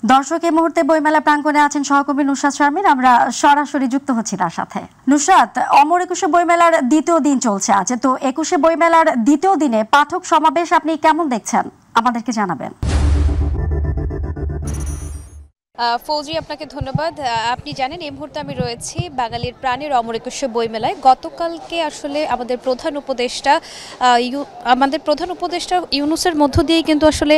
দর্শক এই মুহূর্তে বইমেলা প্রাঙ্গণে আছেন সহকর্মী নুসরাত শারমিন। আমরা সরাসরি যুক্ত হচ্ছি তার সাথে। নুসরাত, অমর একুশে বইমেলার দ্বিতীয় দিন চলছে আজ, তো একুশে বইমেলার দ্বিতীয় দিনে পাঠক সমাবেশ আপনি কেমন দেখছেন আমাদেরকে জানাবেন। ফৌজি, আপনাকে ধন্যবাদ। আপনি জানেন এই মুহূর্তে আমি রয়েছি বাঙালির প্রাণের অমর একুশে বইমেলায়। গতকালকে আসলে আমাদের প্রধান উপদেষ্টা ইউনূসের মধ্য দিয়েই কিন্তু আসলে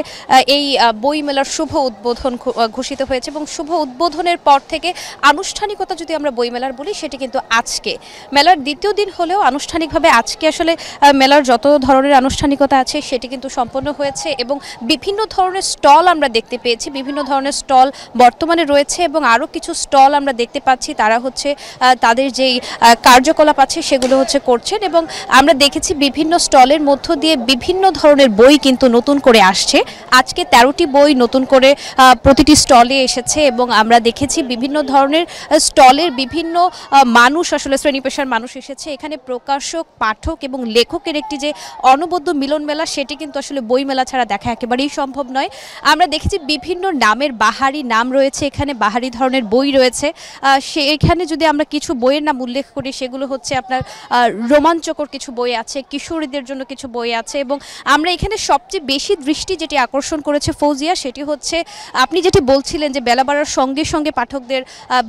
এই বইমেলার শুভ উদ্বোধন ঘোষিত হয়েছে এবং শুভ উদ্বোধনের পর থেকে আনুষ্ঠানিকতা যদি আমরা বইমেলার বলি সেটি কিন্তু আজকে মেলার দ্বিতীয় দিন হলেও আনুষ্ঠানিকভাবে আজকে আসলে মেলার যত ধরনের আনুষ্ঠানিকতা আছে সেটি কিন্তু সম্পন্ন হয়েছে এবং বিভিন্ন ধরনের স্টল আমরা দেখতে পেয়েছি। বিভিন্ন ধরনের স্টল বর্তমানে রয়েছে এবং আরও কিছু স্টল আমরা দেখতে পাচ্ছি তারা হচ্ছে তাদের যেই কার্যকলাপ আছে সেগুলো হচ্ছে করছেন এবং আমরা দেখেছি বিভিন্ন স্টলের মধ্য দিয়ে বিভিন্ন ধরনের বই কিন্তু নতুন করে আসছে। আজকে 13টি বই নতুন করে প্রতিটি স্টলে এসেছে এবং আমরা দেখেছি বিভিন্ন ধরনের স্টলের বিভিন্ন মানুষ, আসলে শ্রেণী পেশার মানুষ এসেছে। এখানে প্রকাশক, পাঠক এবং লেখকের একটি যে অনবদ্য মিলন মেলা সেটি কিন্তু আসলে বই মেলা ছাড়া দেখা একেবারেই সম্ভব নয়। আমরা দেখেছি বিভিন্ন নামের বাহারি নাম রয়েছে, এখানে বাহারি ধরনের বই রয়েছে। এখানে যদি আমরা কিছু বইয়ের নাম উল্লেখ করি সেগুলো হচ্ছে আপনার রোমাঞ্চকর কিছু বই আছে, কিশোরীদের জন্য কিছু বই আছে এবং আমরা এখানে সবচেয়ে বেশি দৃষ্টি যেটি আকর্ষণ করেছে ফৌজিয়া সেটি হচ্ছে আপনি যেটি বলছিলেন যে বেলা বাড়ার সঙ্গে সঙ্গে পাঠকদের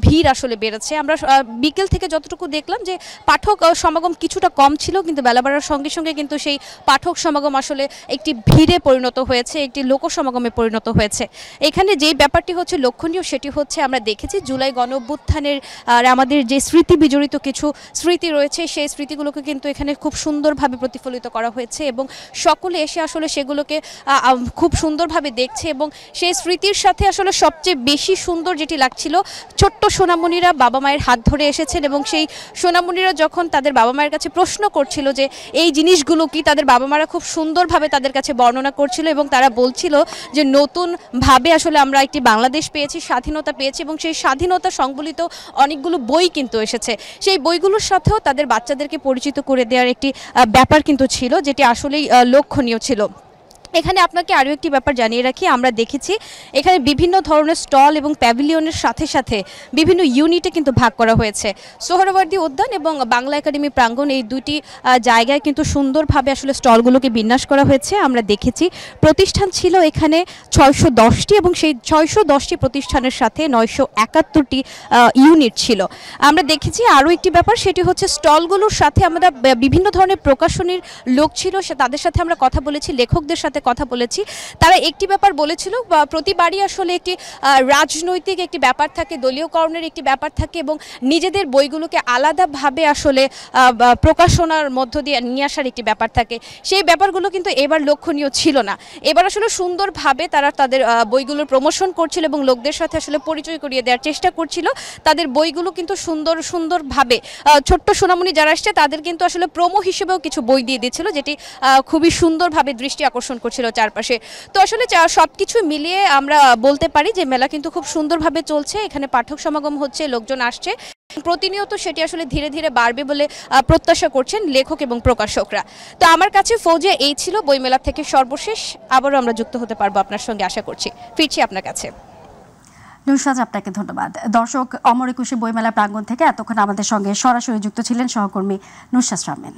ভিড় আসলে বেড়েছে। আমরা বিকেল থেকে যতটুকু দেখলাম যে পাঠক সমাগম কিছুটা কম ছিল, কিন্তু বেলা বাড়ার সঙ্গে সঙ্গে কিন্তু সেই পাঠক সমাগম আসলে একটি ভিড়ে পরিণত হয়েছে, একটি লোকসমাগমে পরিণত হয়েছে। এখানে যেই ব্যাপারটি হচ্ছে লক্ষণীয় সেটি হচ্ছে আমরা দেখেছি জুলাই গণঅভ্যুত্থানের আর আমাদের যে স্মৃতি বিজড়িত কিছু স্মৃতি রয়েছে সেই স্মৃতিগুলোকে কিন্তু এখানে খুব সুন্দরভাবে প্রতিফলিত করা হয়েছে এবং সকলে এসে আসলে সেগুলোকে খুব সুন্দরভাবে দেখছে এবং সেই স্মৃতির সাথে আসলে সবচেয়ে বেশি সুন্দর যেটি লাগছিল, ছোট্ট সোনামণিরা বাবা মায়ের হাত ধরে এসেছেন এবং সেই সোনামণিরা যখন তাদের বাবা মায়ের কাছে প্রশ্ন করছিল যে এই জিনিসগুলো কি, তাদের বাবা মারা খুব সুন্দরভাবে তাদের কাছে বর্ণনা করছিল এবং তারা বলছিল যে নতুনভাবে আসলে আমরা একটি বাংলাদেশ পেয়েছি, স্বাধীনতা পেয়েছি এবং সেই স্বাধীনতা সংবলিত অনেকগুলো বই কিন্তু এসেছে। সেই বইগুলোর সাথেও তাদের বাচ্চাদেরকে পরিচিত করে দেওয়ার একটি ব্যাপার কিন্তু ছিল, যেটি আসলেই লক্ষণীয় ছিল। এখানে আপনাকে আরও একটি ব্যাপার জানিয়ে রাখি, আমরা দেখেছি এখানে বিভিন্ন ধরনের স্টল এবং প্যাভিলিয়নের সাথে সাথে বিভিন্ন ইউনিটে কিন্তু ভাগ করা হয়েছে। সোহরাওয়ার্দী উদ্যান এবং বাংলা একাডেমি প্রাঙ্গণ, এই দুটি জায়গায় কিন্তু সুন্দরভাবে আসলে স্টলগুলোকে বিন্যাস করা হয়েছে। আমরা দেখেছি প্রতিষ্ঠান ছিল এখানে 610টি এবং সেই 610টি প্রতিষ্ঠানের সাথে 971টি ইউনিট ছিল। আমরা দেখেছি আরও একটি ব্যাপার, সেটি হচ্ছে স্টলগুলোর সাথে আমরা বিভিন্ন ধরনের প্রকাশনীর লোক ছিল, তাদের সাথে আমরা কথা বলেছি, লেখকদের সাথে কথা বলেছি। তারা একটি ব্যাপার বলেছিল, প্রতিবারই আসলে একটি রাজনৈতিক একটি ব্যাপার থাকে, দলীয়করণের একটি ব্যাপার থাকে এবং নিজেদের বইগুলোকে আলাদাভাবে আসলে প্রকাশনার মধ্য দিয়ে নিয়ে আসার একটি ব্যাপার থাকে। সেই ব্যাপারগুলো কিন্তু এবার লক্ষণীয় ছিল না। এবার আসলে সুন্দরভাবে তারা তাদের বইগুলোর প্রমোশন করছিল এবং লোকদের সাথে আসলে পরিচয় করিয়ে দেওয়ার চেষ্টা করছিল। তাদের বইগুলো কিন্তু সুন্দরভাবে ছোট্ট সোনামণি যারা আসছে তাদের কিন্তু আসলে প্রোমো হিসেবেও কিছু বই দিয়ে দিচ্ছিল, যেটি খুবই সুন্দরভাবে দৃষ্টি আকর্ষণ করছিল চারপাশে। তো আসলে সবকিছু মিলিয়ে আমরা বলতে পারি যে মেলা কিন্তু খুব সুন্দরভাবে চলছে। এখানে পাঠক সমাগম হচ্ছে, লোকজন আসছে, প্রতিনিয়ত সেটি আসলে ধীরে ধীরে বাড়বে বলে প্রত্যাশা করছেন লেখক এবং প্রকাশকরা। তো আমার কাছে ফৌজিয়া এই ছিল বইমেলা থেকে সর্বশেষ। আবারও আমরা যুক্ত হতে পারবো আপনার সঙ্গে, আশা করছি। ফিরছি আপনার কাছে। নুসরাত, আপনাকে ধন্যবাদ। দর্শক, অমর একুশে বইমেলা প্রাঙ্গণ থেকে এতক্ষণ আমাদের সঙ্গে সরাসরি যুক্ত ছিলেন সহকর্মী নুসরাত শারমিন।